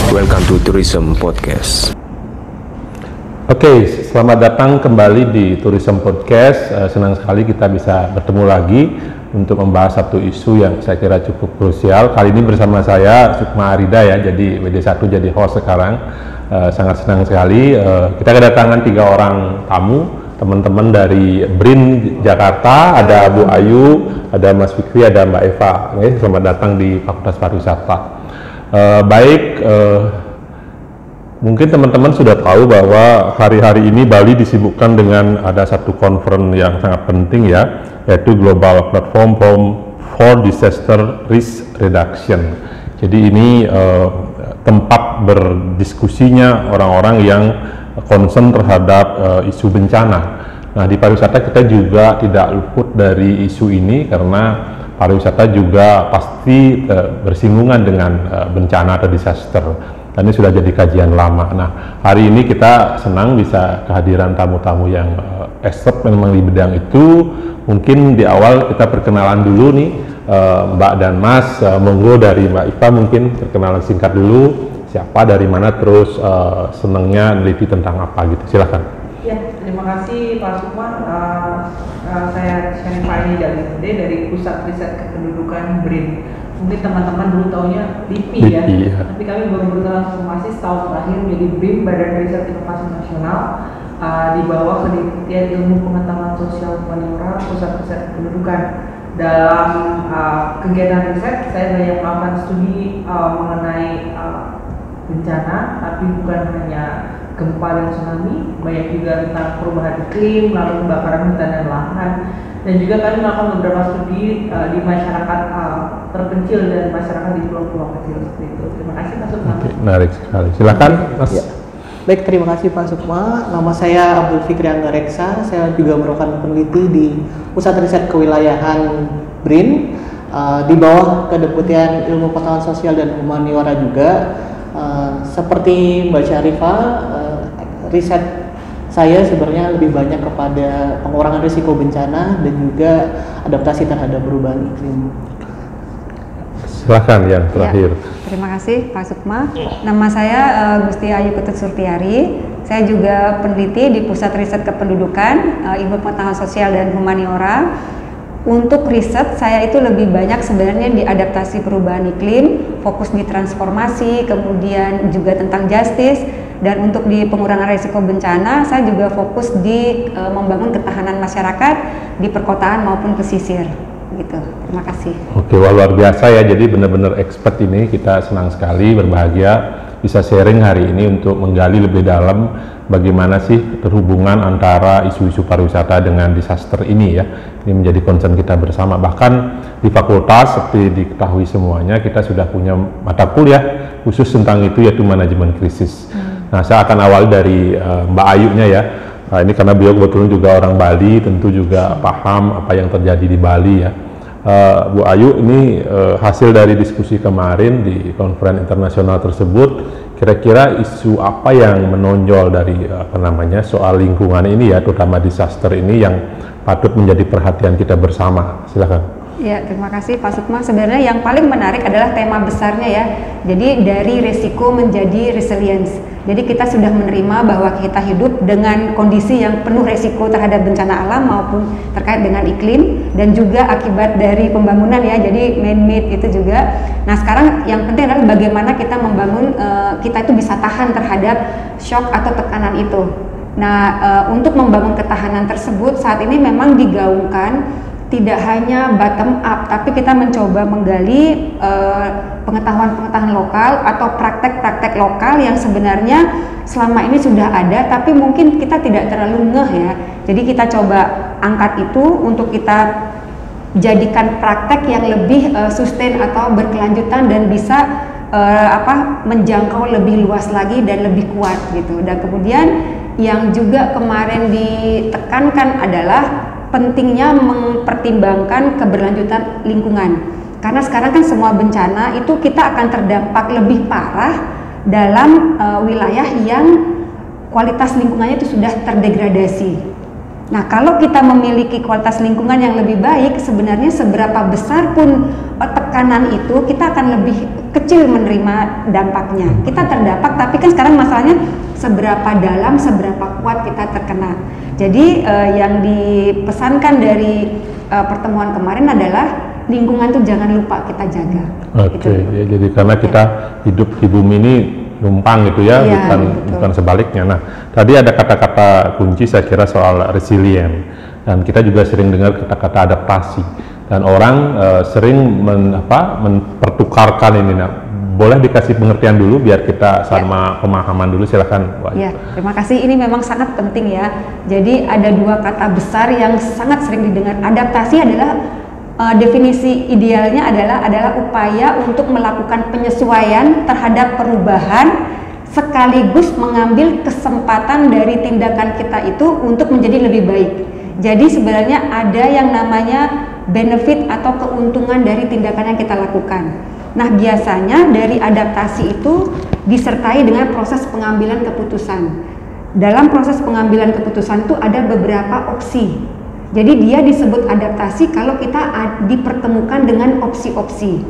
Welcome to Tourism Podcast. Oke, selamat datang kembali di Tourism Podcast. Senang sekali kita bisa bertemu lagi untuk membahas satu isu yang saya kira cukup krusial. Kali ini bersama saya Sukma Arida ya, jadi WD1 jadi host sekarang. Sangat senang sekali. Kita kedatangan 3 orang tamu, teman-teman dari BRIN Jakarta. Ada Bu Ayu, ada Mas Fikri, ada Mbak Eva. Selamat datang di Fakultas Pariwisata. Mungkin teman-teman sudah tahu bahwa hari-hari ini Bali disibukkan dengan ada satu conference yang sangat penting ya, yaitu Global Platform for Disaster Risk Reduction. Jadi ini tempat berdiskusinya orang-orang yang concern terhadap isu bencana. Nah, di pariwisata kita juga tidak luput dari isu ini karena pariwisata juga pasti bersinggungan dengan bencana atau disaster. Dan ini sudah jadi kajian lama. Nah, hari ini kita senang bisa kehadiran tamu-tamu yang expert memang di bidang itu. Mungkin di awal kita perkenalan dulu nih, Mbak dan Mas. Monggo dari Mbak Iva mungkin perkenalan singkat dulu. Siapa, dari mana, terus senangnya neliti tentang apa gitu. Silakan. Ya, terima kasih Pak Sukma. Saya Syarifah dari Pusat Riset Kependudukan BRIN. Mungkin teman-teman dulu taunya LIPI ya, tapi kami baru bertransformasi setahun terakhir menjadi BRIN, Badan Riset Inovasi Nasional, di bawah Kementerian Ilmu Pengetahuan Sosial Humaniora, Pusat Riset Kependudukan. Dalam kegiatan riset, saya banyak melakukan studi mengenai bencana, tapi bukan hanya gempa dan tsunami, banyak juga tentang perubahan iklim, lalu kebakaran hutan dan lahan, dan juga kami melakukan beberapa studi di masyarakat terpencil dan masyarakat di pulau-pulau kecil seperti itu. Terima kasih Pak Sukma. Menarik sekali. Silakan Mas. Ya. Baik, terima kasih Pak Sukma. Nama saya Abdul Fikri Anggareksa. Saya juga merupakan peneliti di Pusat Riset Kewilayahan BRIN, di bawah Kedeputian Ilmu Pengetahuan Sosial dan Humaniora juga. Seperti Mbak Syarifah, riset saya sebenarnya lebih banyak kepada pengurangan risiko bencana dan juga adaptasi terhadap perubahan iklim. Silakan yang terakhir. Ya, terima kasih Pak Sukma. Nama saya Gusti Ayu Ketut Surtiari. Saya juga peneliti di Pusat Riset Kependudukan, Ilmu Pengetahuan Sosial dan Humaniora. Untuk riset saya itu lebih banyak sebenarnya di adaptasi perubahan iklim, fokus di transformasi, kemudian juga tentang justice, dan untuk di pengurangan risiko bencana saya juga fokus di membangun ketahanan masyarakat di perkotaan maupun pesisir. Gitu. Terima kasih. Oke, luar biasa ya. Jadi benar-benar expert ini, kita senang sekali, berbahagia bisa sharing hari ini untuk menggali lebih dalam bagaimana sih terhubungan antara isu-isu pariwisata dengan disaster ini ya. Ini menjadi concern kita bersama. Bahkan di fakultas seperti diketahui semuanya, kita sudah punya mata kuliah khusus tentang itu, yaitu manajemen krisis. Nah, saya akan awal dari Mbak Ayunya ya. Nah, ini karena beliau kebetulan juga orang Bali, tentu juga paham apa yang terjadi di Bali ya. Bu Ayu, ini hasil dari diskusi kemarin di konferensi internasional tersebut, kira-kira isu apa yang menonjol dari soal lingkungan ini ya, terutama disaster ini yang patut menjadi perhatian kita bersama. Silakan. Ya, terima kasih Pak Sukma. Sebenarnya yang paling menarik adalah tema besarnya ya. Jadi dari risiko menjadi resilience. Jadi kita sudah menerima bahwa kita hidup dengan kondisi yang penuh resiko terhadap bencana alam maupun terkait dengan iklim dan juga akibat dari pembangunan ya. Jadi man-made itu juga. Nah, sekarang yang penting adalah bagaimana kita membangun kita itu bisa tahan terhadap shock atau tekanan itu. Nah, untuk membangun ketahanan tersebut saat ini memang digaungkan tidak hanya bottom up, tapi kita mencoba menggali pengetahuan-pengetahuan lokal atau praktek-praktek lokal yang sebenarnya selama ini sudah ada, tapi mungkin kita tidak terlalu ngeh ya. Jadi kita coba angkat itu untuk kita jadikan praktek yang lebih sustain atau berkelanjutan dan bisa menjangkau lebih luas lagi dan lebih kuat gitu. Dan kemudian yang juga kemarin ditekankan adalah pentingnya mempertimbangkan keberlanjutan lingkungan, karena sekarang kan semua bencana itu kita akan terdampak lebih parah dalam wilayah yang kualitas lingkungannya itu sudah terdegradasi. Nah, kalau kita memiliki kualitas lingkungan yang lebih baik, sebenarnya seberapa besar pun tekanan itu, kita akan lebih kecil menerima dampaknya. Kita terdampak, tapi kan sekarang masalahnya seberapa dalam, seberapa kuat kita terkena. Jadi yang dipesankan dari pertemuan kemarin adalah lingkungan tuh jangan lupa kita jaga. Oke, ya, jadi karena kita hidup di bumi ini numpang gitu ya, bukan sebaliknya. Nah, tadi ada kata-kata kunci saya kira soal resilient, dan kita juga sering dengar kata-kata adaptasi, dan orang sering mempertukarkan ini. Nah, boleh dikasih pengertian dulu biar kita sama pemahaman dulu, silakan. Ya, terima kasih. Ini memang sangat penting ya. Jadi ada dua kata besar yang sangat sering didengar. Adaptasi adalah definisi idealnya adalah upaya untuk melakukan penyesuaian terhadap perubahan sekaligus mengambil kesempatan dari tindakan kita itu untuk menjadi lebih baik. Jadi sebenarnya ada yang namanya benefit atau keuntungan dari tindakan yang kita lakukan. Nah, biasanya dari adaptasi itu disertai dengan proses pengambilan keputusan. Dalam proses pengambilan keputusan itu ada beberapa opsi. Jadi dia disebut adaptasi kalau kita dipertemukan dengan opsi-opsi.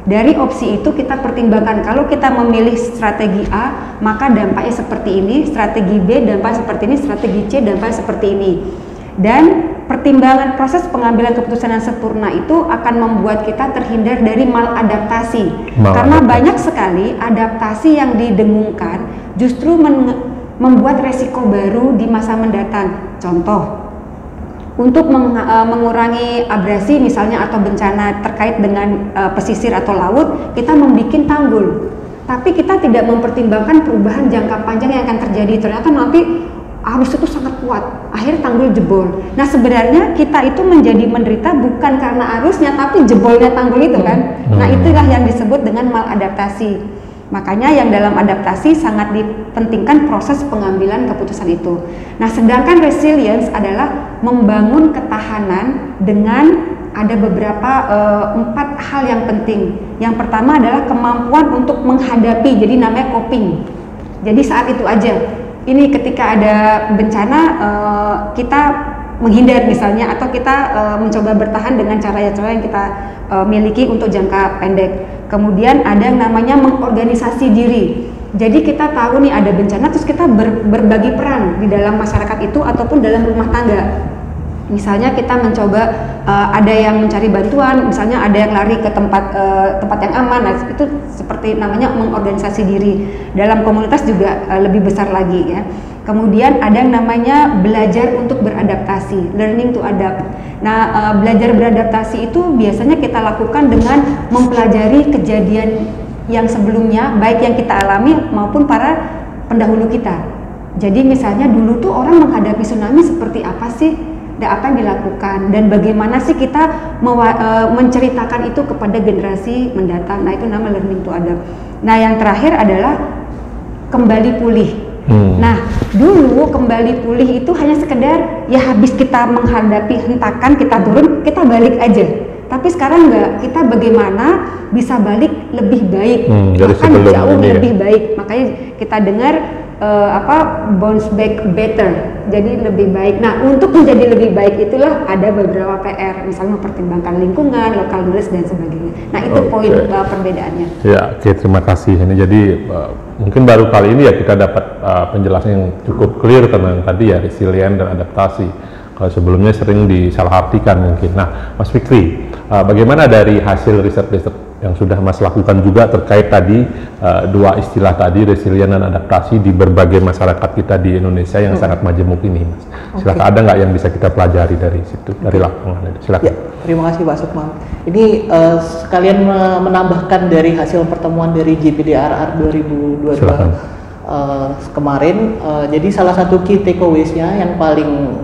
Dari opsi itu kita pertimbangkan, kalau kita memilih strategi A, maka dampaknya seperti ini, strategi B dampaknya seperti ini, strategi C dampaknya seperti ini. Dan pertimbangan proses pengambilan keputusan yang sempurna itu akan membuat kita terhindar dari maladaptasi. Karena banyak sekali adaptasi yang didengungkan justru membuat resiko baru di masa mendatang. Contoh, untuk mengurangi abrasi misalnya atau bencana terkait dengan pesisir atau laut, kita membuat tanggul. Tapi kita tidak mempertimbangkan perubahan jangka panjang yang akan terjadi. Ternyata nanti arus itu sangat kuat, akhirnya tanggul jebol. Nah, sebenarnya kita itu menjadi menderita bukan karena arusnya, tapi jebolnya tanggul itu kan. Nah, itulah yang disebut dengan maladaptasi. Makanya yang dalam adaptasi sangat dipentingkan proses pengambilan keputusan itu. Nah, sedangkan resilience adalah membangun ketahanan dengan ada beberapa 4 hal yang penting. Yang pertama adalah kemampuan untuk menghadapi, jadi namanya coping. Jadi saat itu aja. Ini ketika ada bencana kita menghindar misalnya, atau kita mencoba bertahan dengan cara-cara yang kita miliki untuk jangka pendek. Kemudian ada yang namanya mengorganisasi diri. Jadi kita tahu nih ada bencana, terus kita berbagi peran di dalam masyarakat itu ataupun dalam rumah tangga. Misalnya kita mencoba ada yang mencari bantuan, misalnya ada yang lari ke tempat yang aman. Nah, itu seperti namanya mengorganisasi diri. Dalam komunitas juga lebih besar lagi ya. Kemudian ada yang namanya belajar untuk beradaptasi, learning to adapt. Nah, belajar beradaptasi itu biasanya kita lakukan dengan mempelajari kejadian yang sebelumnya, baik yang kita alami maupun para pendahulu kita. Jadi misalnya dulu tuh orang menghadapi tsunami seperti apa sih? Dan apa yang dilakukan? Dan bagaimana sih kita menceritakan itu kepada generasi mendatang? Nah, itu nama learning to adapt. Nah, yang terakhir adalah kembali pulih. Nah, dulu kembali pulih itu hanya sekedar ya habis kita menghadapi hentakan, kita turun, kita balik aja. Tapi sekarang enggak, kita bagaimana bisa balik lebih baik, bahkan jauh lebih baik. Makanya kita dengar bounce back better, jadi lebih baik. Nah, untuk menjadi lebih baik itulah ada beberapa PR, misalnya mempertimbangkan lingkungan, local knowledge dan sebagainya. Nah, itu poin perbedaannya. Ya, oke, terima kasih. Ini jadi mungkin baru kali ini ya kita dapat penjelasan yang cukup clear tentang tadi ya resilient dan adaptasi. Kalau sebelumnya sering disalahartikan mungkin. Nah, Mas Fikri, bagaimana dari hasil riset-riset yang sudah Mas lakukan juga terkait tadi dua istilah tadi, resilient dan adaptasi di berbagai masyarakat kita di Indonesia yang sangat majemuk ini, Mas. Silakan, ada nggak yang bisa kita pelajari dari situ, dari lapangan? Silakan. Ya, terima kasih Pak Sukma. Ini sekalian menambahkan dari hasil pertemuan dari GPDRR 2022 kemarin. Jadi salah satu key takeaways-nya yang paling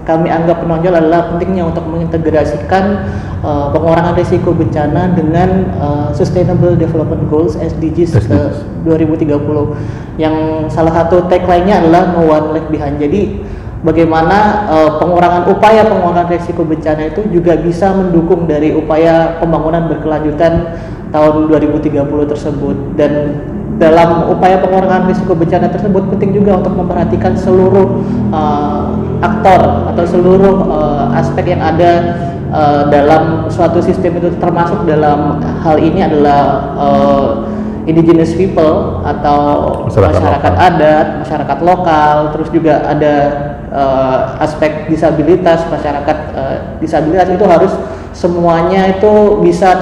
kami anggap menonjol adalah pentingnya untuk mengintegrasikan pengurangan risiko bencana dengan Sustainable Development Goals SDGs 2030, yang salah satu tagline-nya adalah No One Left Behind. Jadi bagaimana upaya pengurangan risiko bencana itu juga bisa mendukung dari upaya pembangunan berkelanjutan tahun 2030 tersebut. Dan dalam upaya pengurangan risiko bencana tersebut penting juga untuk memperhatikan seluruh aktor atau seluruh aspek yang ada dalam suatu sistem itu, termasuk dalam hal ini adalah indigenous people atau masyarakat adat, masyarakat lokal, terus juga ada aspek disabilitas, masyarakat disabilitas itu harus semuanya itu bisa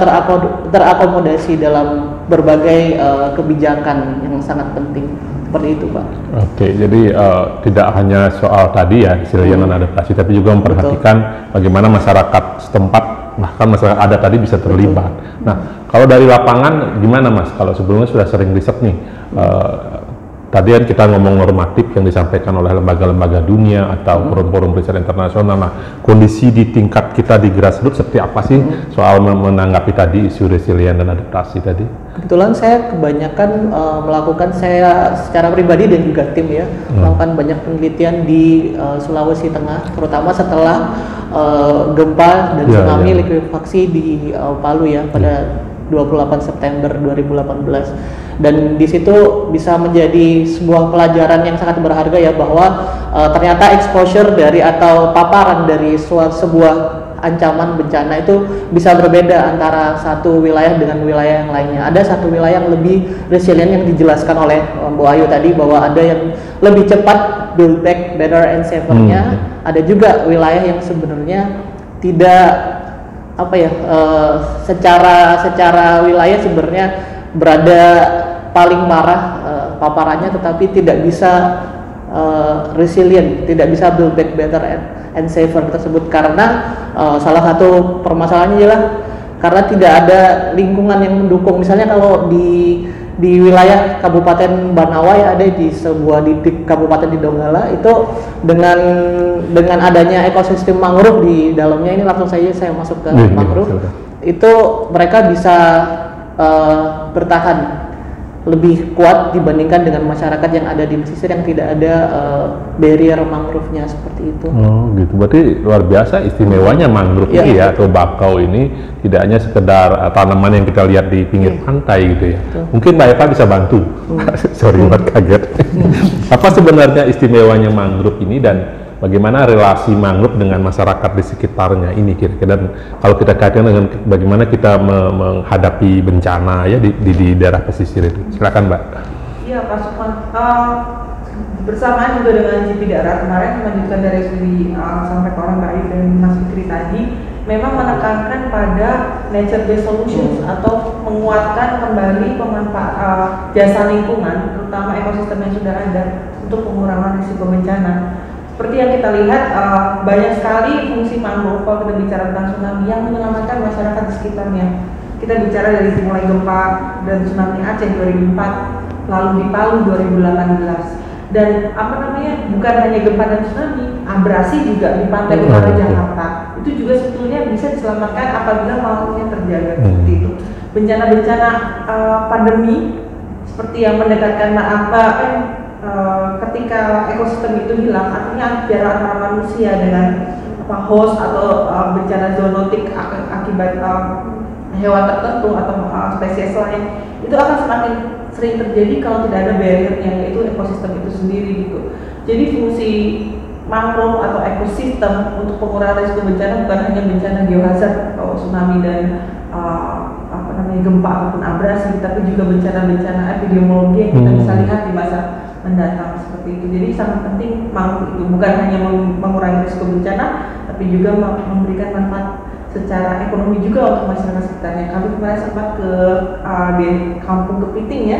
terakomodasi dalam berbagai kebijakan yang sangat penting. Seperti itu, Pak. Oke, jadi tidak hanya soal tadi ya resilience dan adaptasi, tapi juga memperhatikan bagaimana masyarakat setempat, bahkan masyarakat adat tadi bisa terlibat. Nah, kalau dari lapangan gimana, Mas? Kalau sebelumnya sudah sering riset nih, tadi kan kita ngomong normatif yang disampaikan oleh lembaga-lembaga dunia atau forum-forum riset internasional. Nah, kondisi di tingkat kita di grassroots seperti apa sih soal menanggapi tadi isu resilience dan adaptasi tadi? Kebetulan saya kebanyakan melakukan, saya secara pribadi dan juga tim ya, melakukan banyak penelitian di Sulawesi Tengah, terutama setelah gempa dan tsunami likuifaksi di Palu ya pada 28 September 2018. Dan di situ bisa menjadi sebuah pelajaran yang sangat berharga ya, bahwa ternyata exposure dari atau paparan dari sebuah ancaman bencana itu bisa berbeda antara satu wilayah dengan wilayah yang lainnya. Ada satu wilayah yang lebih resilient yang dijelaskan oleh Bu Ayu tadi, bahwa ada yang lebih cepat build back better and safer-nya. Ada juga wilayah yang sebenarnya tidak secara wilayah sebenarnya berada paling parah paparannya, tetapi tidak bisa resilient, tidak bisa build back better and safer tersebut, karena salah satu permasalahannya adalah karena tidak ada lingkungan yang mendukung. Misalnya kalau di wilayah Kabupaten Banawai, ada di Kabupaten di Donggala itu dengan adanya ekosistem mangrove di dalamnya, ini langsung saja saya masuk ke mangrove, itu mereka bisa bertahan lebih kuat dibandingkan dengan masyarakat yang ada di pesisir yang tidak ada barrier mangrove-nya seperti itu. Oh gitu, berarti luar biasa istimewanya mangrove ini ya, atau bakau ini tidak hanya sekedar tanaman yang kita lihat di pinggir pantai gitu ya. Mungkin Mbak Eva bisa bantu. Sorry buat kaget. Apa sebenarnya istimewanya mangrove ini dan bagaimana relasi mangrove dengan masyarakat di sekitarnya ini kira-kira, dan kalau kita kaitkan dengan bagaimana kita menghadapi bencana ya di daerah pesisir itu. Silakan, Mbak. Iya, Pak Sukman. Bersamaan juga dengan GP daerah kemarin, melanjutkan dari studi sampaikan orang Mbak Ayu dan Mas Fikri tadi, memang menekankan pada nature based solutions atau menguatkan kembali pemanfaat jasa lingkungan, terutama ekosistem yang sudah ada untuk pengurangan risiko bencana. Seperti yang kita lihat, banyak sekali fungsi mangrove kalau kita bicara tentang tsunami yang menyelamatkan masyarakat di sekitarnya. Kita bicara dari mulai gempa dan tsunami Aceh 2004, lalu di Palu 2018. Dan bukan hanya gempa dan tsunami, abrasi juga di pantai utara Jakarta. Itu juga sebetulnya bisa diselamatkan apabila mangrove-nya terjaga seperti itu. Bencana-bencana pandemi seperti yang mendekatkan ketika ekosistem itu hilang, artinya jarak antara manusia dengan host atau bencana zoonotik akibat hewan tertentu atau spesies lain, itu akan semakin sering terjadi kalau tidak ada barriernya, yaitu ekosistem itu sendiri gitu. Jadi fungsi mangrove atau ekosistem untuk pengurangan risiko bencana bukan hanya bencana geohazard atau tsunami dan gempa ataupun abrasi, tapi juga bencana-bencana epidemiologi yang kita bisa lihat di masa mendatang seperti itu. Jadi sangat penting mangrove itu bukan hanya mengurangi risiko bencana, tapi juga memberikan manfaat secara ekonomi juga untuk masyarakat sekitarnya. Kami kemarin sempat ke di Kampung Kepiting ya,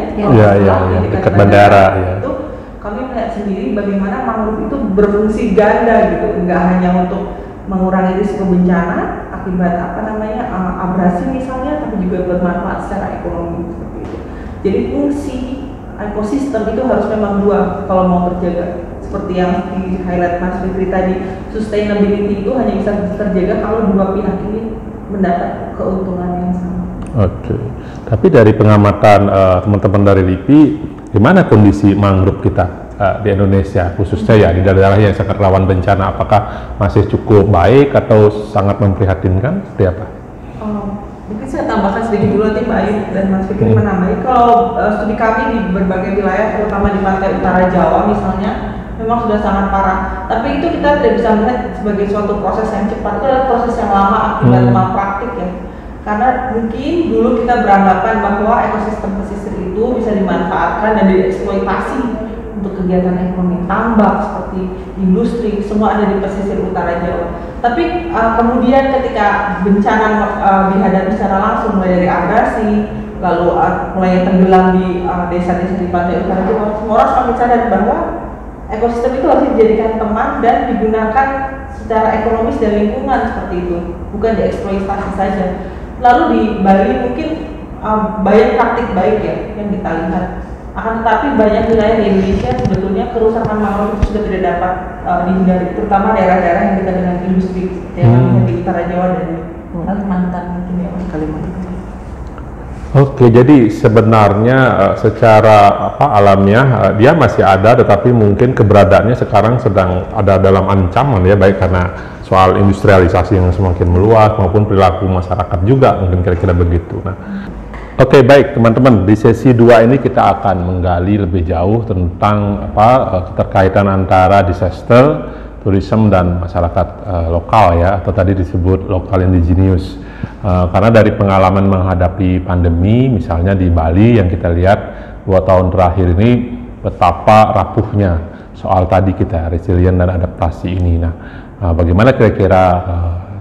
dekat bandara ya. Itu kami melihat sendiri bagaimana mangrove itu berfungsi ganda gitu, nggak hanya untuk mengurangi risiko bencana akibat abrasi misalnya, tapi juga bermanfaat secara ekonomi seperti itu. Jadi fungsi ekosistem itu harus memang dua kalau mau terjaga. Seperti yang di highlight Mas Fikri tadi, sustainability itu hanya bisa terjaga kalau dua pihak ini mendapat keuntungan yang sama. Oke. Tapi dari pengamatan teman-teman dari LIPI, gimana kondisi mangrove kita di Indonesia khususnya ya di daerah yang sangat rawan bencana? Apakah masih cukup baik atau sangat memprihatinkan? Seperti apa? Mungkin saya tambahkan sedikit dulu nanti Mbak Ayu dan Mas Fikri menambahi. Kalau studi kami di berbagai wilayah, terutama di pantai utara Jawa misalnya, memang sudah sangat parah. Tapi itu kita tidak bisa melihat sebagai suatu proses yang cepat, itu adalah proses yang lama akibat malpraktik ya. Karena mungkin dulu kita beranggapan bahwa ekosistem pesisir itu bisa dimanfaatkan dan dieksploitasi untuk kegiatan ekonomi tambak seperti industri, semua ada di pesisir utara Jawa. Tapi kemudian ketika bencana dihadapi secara langsung, mulai dari abrasi, lalu mulai tenggelam di desa-desa di pantai utara Jawa, semua orang semakin sadar bahwa ekosistem itu harus dijadikan teman dan digunakan secara ekonomis dan lingkungan seperti itu, bukan dieksploitasi saja. Lalu di Bali mungkin banyak praktik baik ya yang kita lihat. Akan tetapi banyak wilayah di Indonesia sebetulnya kerusakan mangrove itu sudah tidak dapat dihindari, terutama daerah-daerah yang dekat dengan industri yang di utara Jawa dan Kalimantan mungkin ya. Kalimantan. Oke, jadi sebenarnya secara alamiah dia masih ada, tetapi mungkin keberadaannya sekarang sedang ada dalam ancaman ya, baik karena soal industrialisasi yang semakin meluas maupun perilaku masyarakat juga, mungkin kira-kira begitu. Nah, oke, baik teman-teman, di sesi 2 ini kita akan menggali lebih jauh tentang keterkaitan antara disaster, tourism dan masyarakat lokal ya, atau tadi disebut lokal indigenous. Karena dari pengalaman menghadapi pandemi, misalnya di Bali yang kita lihat 2 tahun terakhir ini betapa rapuhnya soal tadi kita resilient dan adaptasi ini. Nah, bagaimana kira-kira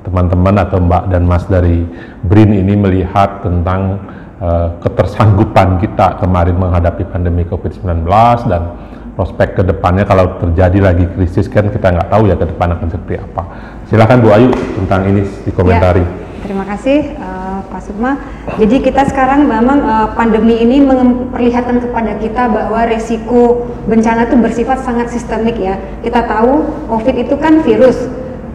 teman-teman atau Mbak dan Mas dari BRIN ini melihat tentang ketersanggupan kita kemarin menghadapi pandemi COVID-19 dan prospek ke depannya kalau terjadi lagi krisis, kan kita nggak tahu ya ke depan akan seperti apa. Silakan Bu Ayu tentang ini dikomentari. Ya. Terima kasih Pak Sukma. Jadi kita sekarang memang pandemi ini memperlihatkan kepada kita bahwa resiko bencana itu bersifat sangat sistemik ya. Kita tahu COVID itu kan virus,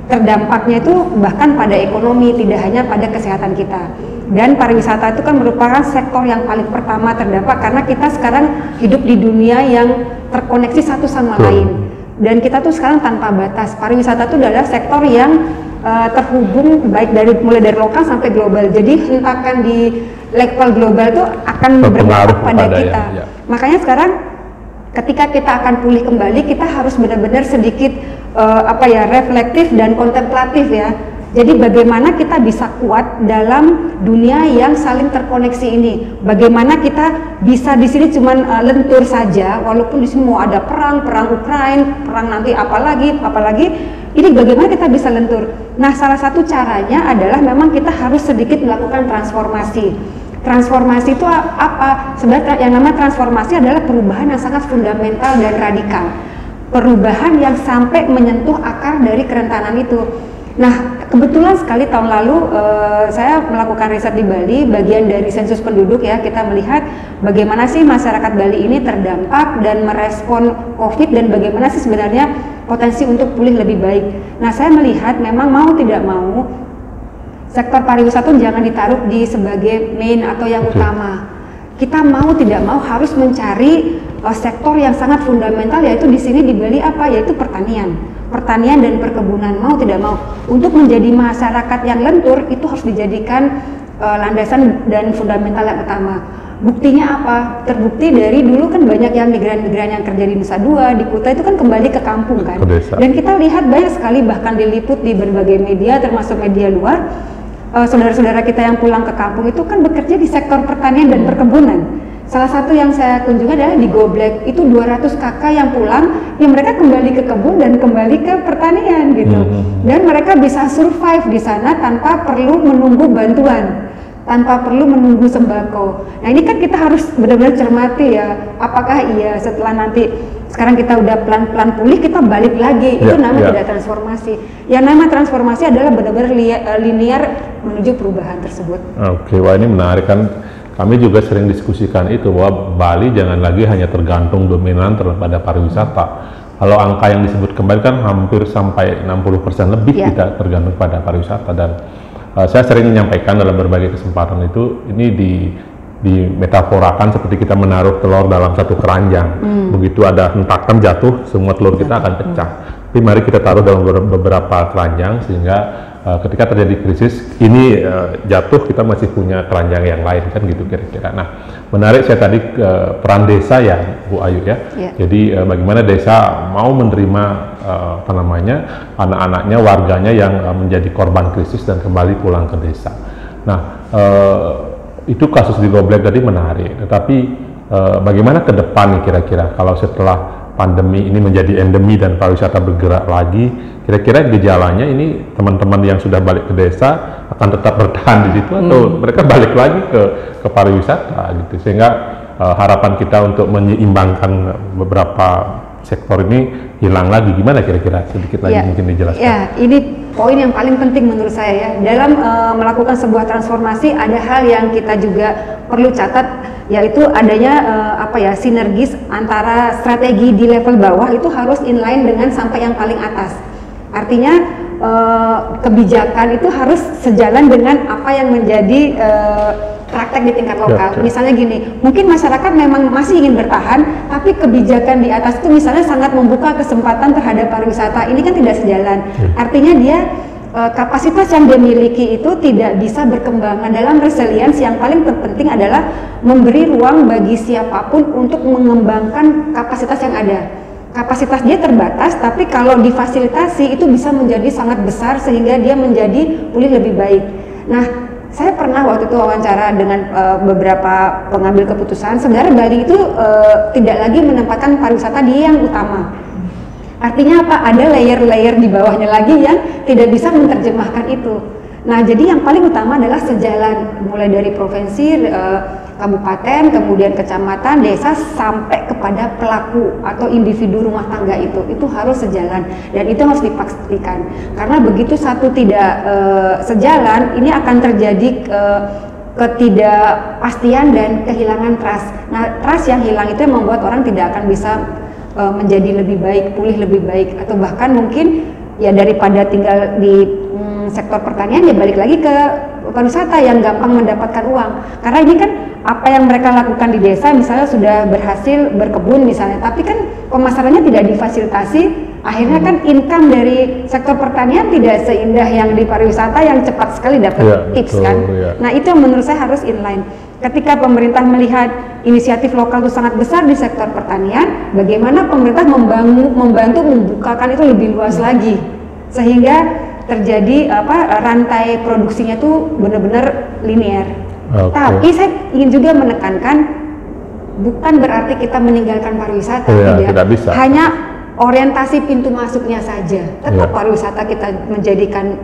terdampaknya itu bahkan pada ekonomi, tidak hanya pada kesehatan kita. Dan pariwisata itu kan merupakan sektor yang paling pertama terdampak karena kita sekarang hidup di dunia yang terkoneksi satu sama lain. Dan kita tuh sekarang tanpa batas. Pariwisata itu adalah sektor yang terhubung baik mulai dari lokal sampai global. Jadi hentakan di level global itu akan berdampak pada kita. Makanya sekarang ketika kita akan pulih kembali, kita harus benar-benar sedikit reflektif dan kontemplatif ya. Jadi bagaimana kita bisa kuat dalam dunia yang saling terkoneksi ini? Bagaimana kita bisa di sini cuman lentur saja, walaupun di sini mau ada perang Ukraina, perang nanti apalagi, ini bagaimana kita bisa lentur? Nah, salah satu caranya adalah memang kita harus sedikit melakukan transformasi. Transformasi itu apa? Sebenarnya yang namanya transformasi adalah perubahan yang sangat fundamental dan radikal. Perubahan yang sampai menyentuh akar dari kerentanan itu. Nah, kebetulan sekali tahun lalu saya melakukan riset di Bali, bagian dari sensus penduduk ya, kita melihat bagaimana sih masyarakat Bali ini terdampak dan merespon COVID dan bagaimana sih sebenarnya potensi untuk pulih lebih baik. Nah, saya melihat memang mau tidak mau sektor pariwisata jangan ditaruh di sebagai main atau yang utama. Kita mau tidak mau harus mencari sektor yang sangat fundamental, yaitu di sini di Bali yaitu pertanian dan perkebunan. Mau tidak mau untuk menjadi masyarakat yang lentur itu harus dijadikan landasan dan fundamental yang utama. Buktinya apa? Terbukti dari dulu kan banyak yang migran-migran yang kerja di Nusa Dua, di Kuta itu kan kembali ke kampung kan. Dan kita lihat banyak sekali bahkan diliput di berbagai media termasuk media luar, saudara-saudara kita yang pulang ke kampung itu kan bekerja di sektor pertanian dan perkebunan. Salah satu yang saya kunjungi adalah di Goblek, itu 200 kakak yang pulang, yang mereka kembali ke kebun dan kembali ke pertanian gitu. Dan mereka bisa survive di sana tanpa perlu menunggu bantuan, tanpa perlu menunggu sembako. Nah, ini kan kita harus benar-benar cermati ya, apakah iya setelah nanti sekarang kita udah pelan-pelan pulih, kita balik lagi, itu namanya tidak transformasi. Yang namanya transformasi adalah benar-benar linear menuju perubahan tersebut. Oke, wah ini menarik kan. Kami juga sering diskusikan itu bahwa Bali jangan lagi hanya tergantung dominan pada pariwisata. Kalau angka yang disebut kembali kan hampir sampai 60% lebih kita tergantung pada pariwisata, dan saya sering menyampaikan dalam berbagai kesempatan itu ini dimetaforakan seperti kita menaruh telur dalam satu keranjang. Begitu ada hentakan jatuh, semua telur kita akan pecah. Tapi mari kita taruh dalam beberapa keranjang sehingga ketika terjadi krisis ini jatuh, kita masih punya keranjang yang lain kan gitu kira-kira. Nah, menarik saya tadi peran desa ya Bu Ayu ya. Jadi bagaimana desa mau menerima anak-anaknya, warganya yang menjadi korban krisis dan kembali pulang ke desa. Nah, itu kasus di Gobleg tadi menarik, tetapi bagaimana ke depan nih kira-kira kalau setelah pandemi ini menjadi endemi dan pariwisata bergerak lagi, kira-kira gejalanya ini teman-teman yang sudah balik ke desa akan tetap bertahan di situ atau mereka balik lagi ke pariwisata gitu, sehingga harapan kita untuk menyeimbangkan beberapa sektor ini hilang lagi. Gimana kira-kira sedikit lagi mungkin dijelaskan? Ya, ini poin yang paling penting menurut saya ya. Dalam melakukan sebuah transformasi ada hal yang kita juga perlu catat, yaitu adanya sinergis antara strategi di level bawah itu harus inline dengan sampai yang paling atas. Artinya kebijakan itu harus sejalan dengan apa yang menjadi praktek di tingkat lokal. Misalnya gini, mungkin masyarakat memang masih ingin bertahan, tapi kebijakan di atas itu misalnya sangat membuka kesempatan terhadap pariwisata. Ini kan tidak sejalan. Artinya dia kapasitas yang dimiliki itu tidak bisa berkembang. Nah, dalam resilience yang paling terpenting adalah memberi ruang bagi siapapun untuk mengembangkan kapasitas yang ada. Kapasitas dia terbatas, tapi kalau difasilitasi itu bisa menjadi sangat besar sehingga dia menjadi pulih lebih baik. Nah, saya pernah waktu itu wawancara dengan beberapa pengambil keputusan. Sebenarnya Bali itu tidak lagi menempatkan pariwisata di yang utama. Artinya apa? Ada layer-layer di bawahnya lagi yang tidak bisa menerjemahkan itu. Nah, jadi yang paling utama adalah sejalan mulai dari provinsi, kabupaten, kemudian kecamatan, desa sampai kepada pelaku atau individu rumah tangga itu harus sejalan dan itu harus dipastikan. Karena begitu satu tidak sejalan, ini akan terjadi ketidakpastian dan kehilangan trust. Nah, trust yang hilang itu yang membuat orang tidak akan bisa menjadi lebih baik, pulih lebih baik, atau bahkan mungkin ya daripada tinggal di sektor pertanian ya balik lagi ke pariwisata yang gampang mendapatkan uang. Karena ini kan apa yang mereka lakukan di desa misalnya sudah berhasil berkebun misalnya, tapi kan pemasarannya tidak difasilitasi, akhirnya kan income dari sektor pertanian tidak seindah yang di pariwisata yang cepat sekali dapat tips kan. Nah, itu yang menurut saya harus inline. Ketika pemerintah melihat inisiatif lokal itu sangat besar di sektor pertanian, bagaimana pemerintah membantu membukakan itu lebih luas lagi sehingga terjadi rantai produksinya tuh benar-benar linear. Tapi saya ingin juga menekankan bukan berarti kita meninggalkan pariwisata, tidak bisa. Hanya orientasi pintu masuknya saja. Tetap pariwisata kita menjadikan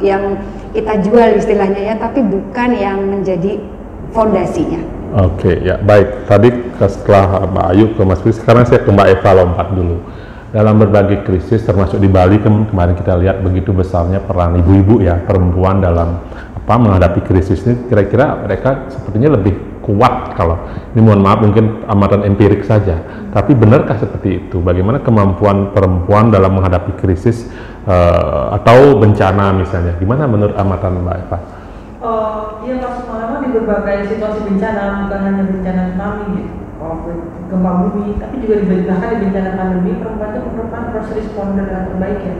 yang kita jual istilahnya ya, tapi bukan yang menjadi fondasinya. Oke, ya baik. Tadi setelah Mbak Ayu ke Mas Fris, sekarang saya ke Mbak Eva lompat dulu. Dalam berbagai krisis, termasuk di Bali kemarin kita lihat begitu besarnya peran ibu-ibu ya, perempuan dalam menghadapi krisis ini. Kira-kira mereka sepertinya lebih kuat. Kalau ini mohon maaf mungkin amatan empirik saja, tapi benarkah seperti itu? Bagaimana kemampuan perempuan dalam menghadapi krisis atau bencana misalnya? Gimana menurut amatan Mbak Eva? Iya, Pak, memang di berbagai situasi bencana, bukan hanya bencana tsunami gitu, gempa bumi, tapi juga bahkan di bencana pandemi, perempuan itu merupakan first responder yang terbaik ya.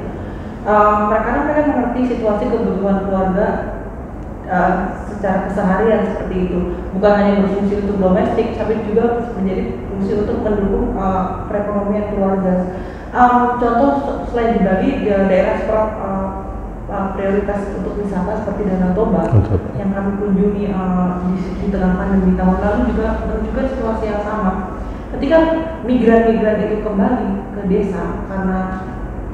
Karena mereka mengerti situasi kebutuhan keluarga secara keseharian seperti itu, bukan hanya berfungsi untuk domestik, tapi juga menjadi fungsi untuk mendukung perekonomian keluarga. Contoh selain di Bali, di daerah prioritas untuk wisata seperti Danau Toba yang kami kunjungi di tengah pandemi tahun lalu juga situasi yang sama. Ketika migran-migran itu kembali ke desa karena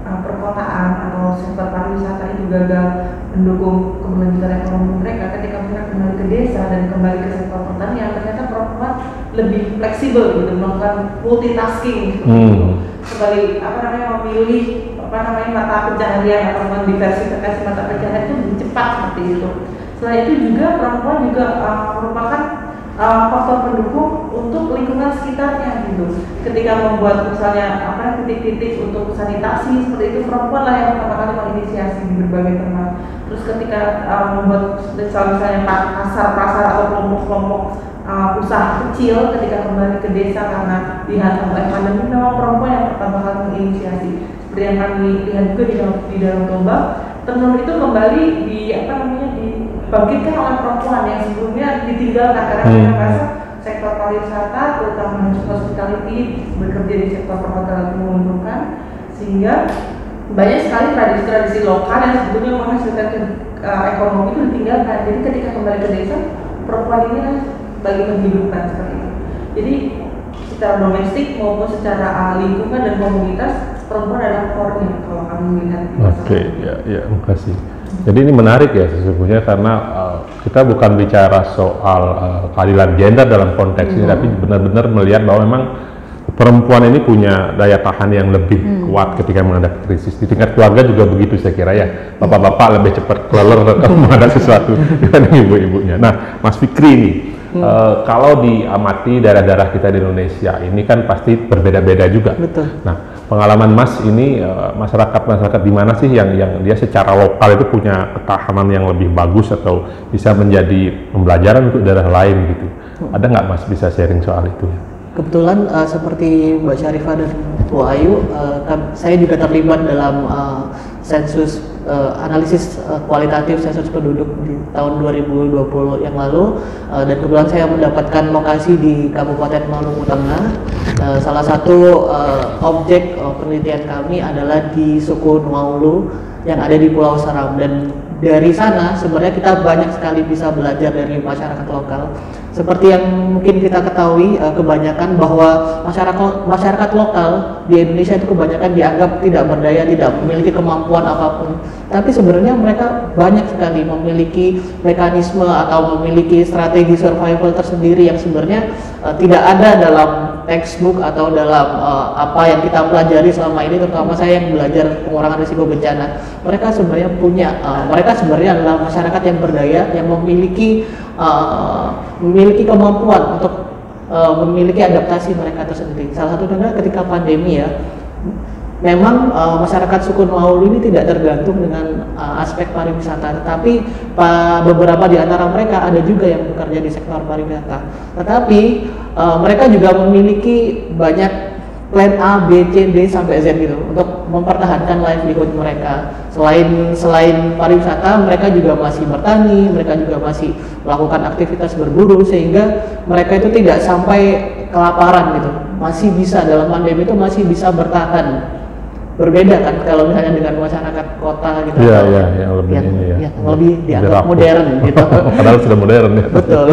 perkotaan atau sektor pariwisata itu gagal mendukung keberlanjutan ekonomi mereka, ketika mereka kembali ke desa dan kembali ke sektor pertanian, ternyata perempuan lebih fleksibel gitu, melakukan multitasking kembali memilih mata pencaharian atau mendiversifikasi mata pencaharian itu lebih cepat seperti itu. Selain itu juga perempuan juga merupakan faktor pendukung untuk lingkungan sekitarnya gitu. Ketika membuat misalnya titik-titik untuk sanitasi seperti itu, perempuan lah yang pertama kali menginisiasi di berbagai tempat. Terus ketika membuat misalnya pasar atau kelompok-kelompok usaha kecil ketika kembali ke desa karena dihantam oleh pandemi, memang perempuan yang pertama kali menginisiasi. Seperti yang kami lihat juga di Danau Toba, tenun itu kembali dibangkitkan oleh perempuan yang sebelumnya ditinggalkan karena mereka merasa sektor pariwisata, terutama hospitality, bekerja di sektor perhotelan menguntungkan, sehingga banyak sekali tradisi-tradisi lokal yang sebetulnya menghasilkan ekonomi itu ditinggalkan. Jadi ketika kembali ke desa, perempuan ini kan bagi menghidupkan seperti itu. Jadi secara domestik maupun secara lingkungan dan komunitas, perempuan adalah core-nya kalau kami melihat. Oke, ya, makasih. Jadi ini menarik ya sesungguhnya karena kita bukan bicara soal keadilan gender dalam konteks ini, tapi benar-benar melihat bahwa memang perempuan ini punya daya tahan yang lebih kuat ketika menghadapi krisis. Di tingkat keluarga juga begitu saya kira ya. Bapak-bapak lebih cepat keluar kalau menghadapi sesuatu dibanding ibu-ibunya. Nah, Mas Fikri ini, kalau diamati daerah-daerah kita di Indonesia ini kan pasti berbeda-beda juga. Betul. Nah, pengalaman Mas ini masyarakat di mana sih yang dia secara lokal itu punya ketahanan yang lebih bagus atau bisa menjadi pembelajaran untuk daerah lain gitu. Ada nggak Mas bisa sharing soal itu? Kebetulan seperti Mbak Syarifah dan Bu Ayu, saya juga terlibat dalam sensus analisis kualitatif sensus penduduk di tahun 2020 yang lalu, dan kebetulan saya mendapatkan lokasi di Kabupaten Maluku Tengah. Salah satu objek penelitian kami adalah di suku Nuaulu yang ada di Pulau Seram, dan dari sana sebenarnya kita banyak sekali bisa belajar dari masyarakat lokal. Seperti yang mungkin kita ketahui, kebanyakan bahwa masyarakat lokal di Indonesia itu kebanyakan dianggap tidak berdaya, tidak memiliki kemampuan apapun. Tapi sebenarnya mereka banyak sekali memiliki mekanisme atau memiliki strategi survival tersendiri yang sebenarnya tidak ada dalam textbook atau dalam apa yang kita pelajari selama ini, terutama saya yang belajar pengurangan risiko bencana. Mereka sebenarnya mereka sebenarnya adalah masyarakat yang berdaya, yang memiliki kemampuan untuk memiliki adaptasi mereka tersendiri. Salah satunya ketika pandemi ya, memang masyarakat suku Nuaulu ini tidak tergantung dengan aspek pariwisata, tetapi beberapa di antara mereka ada juga yang bekerja di sektor pariwisata. Tetapi mereka juga memiliki banyak plan A, B, C, D sampai Z gitu untuk mempertahankan livelihood mereka. Selain pariwisata, mereka juga masih bertani, mereka juga masih melakukan aktivitas berburu, sehingga mereka itu tidak sampai kelaparan gitu. Masih bisa dalam pandemi itu masih bisa bertahan. Berbeda kan kalau misalnya dengan masyarakat kota gitu. Iya, yang lebih yang lebih dianggap modern gitu. Padahal sudah modern ya. Betul.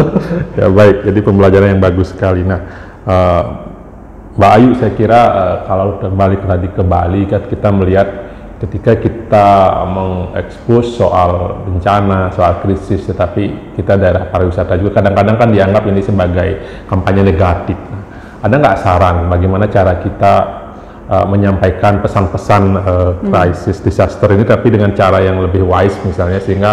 Ya, baik, jadi pembelajaran yang bagus sekali. Nah, Mbak Ayu, saya kira kalau kembali tadi ke Bali kan kita melihat ketika kita mengekspos soal bencana, soal krisis, tetapi kita daerah pariwisata juga kadang-kadang kan dianggap ini sebagai kampanye negatif. Ada nggak saran bagaimana cara kita menyampaikan pesan-pesan krisis disaster ini tapi dengan cara yang lebih wise misalnya, sehingga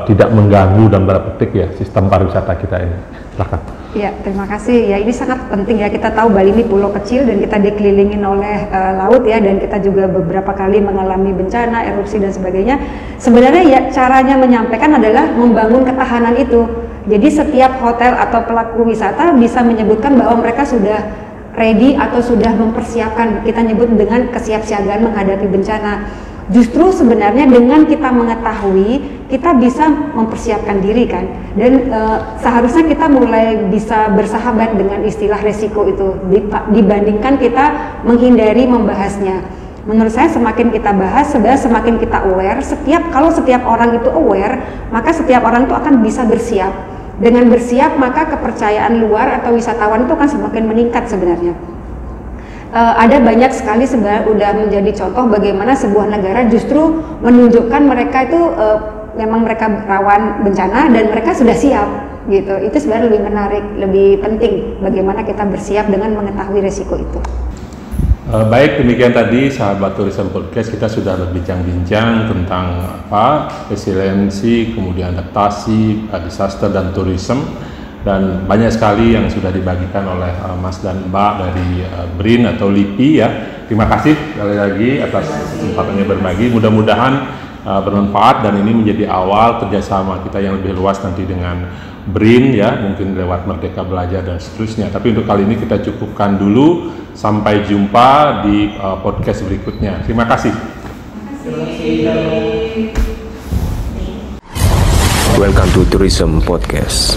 tidak mengganggu dalam tanda petik ya sistem pariwisata kita ini? Silakan. Ya, terima kasih. Ya, ini sangat penting ya. Kita tahu Bali ini pulau kecil dan kita dikelilingin oleh laut ya, dan kita juga beberapa kali mengalami bencana, erupsi dan sebagainya. Sebenarnya ya caranya menyampaikan adalah membangun ketahanan itu. Jadi setiap hotel atau pelaku wisata bisa menyebutkan bahwa mereka sudah ready atau sudah mempersiapkan, kita nyebut dengan kesiapsiagaan menghadapi bencana. Justru sebenarnya dengan kita mengetahui, kita bisa mempersiapkan diri kan, dan seharusnya kita mulai bisa bersahabat dengan istilah resiko itu dibandingkan kita menghindari membahasnya. Menurut saya semakin kita bahas, sebenarnya semakin kita aware. Kalau setiap orang itu aware, maka setiap orang itu akan bisa bersiap. Dengan bersiap, maka kepercayaan luar atau wisatawan itu akan semakin meningkat sebenarnya. Ada banyak sekali sebenarnya udah menjadi contoh bagaimana sebuah negara justru menunjukkan mereka itu memang mereka rawan bencana dan mereka sudah siap gitu. Itu sebenarnya lebih menarik, lebih penting bagaimana kita bersiap dengan mengetahui resiko itu. Baik, demikian tadi sahabat Tourism Podcast, kita sudah berbincang-bincang tentang resiliensi, kemudian adaptasi, disaster dan tourism, dan banyak sekali yang sudah dibagikan oleh Mas dan Mbak dari BRIN atau LIPI ya. Terima kasih sekali lagi atas kesempatannya berbagi. Mudah-mudahan bermanfaat dan ini menjadi awal kerjasama kita yang lebih luas nanti dengan BRIN ya, mungkin lewat Merdeka Belajar dan seterusnya. Tapi untuk kali ini kita cukupkan dulu. Sampai jumpa di podcast berikutnya. Terima kasih. Terima kasih. Welcome to Tourism Podcast.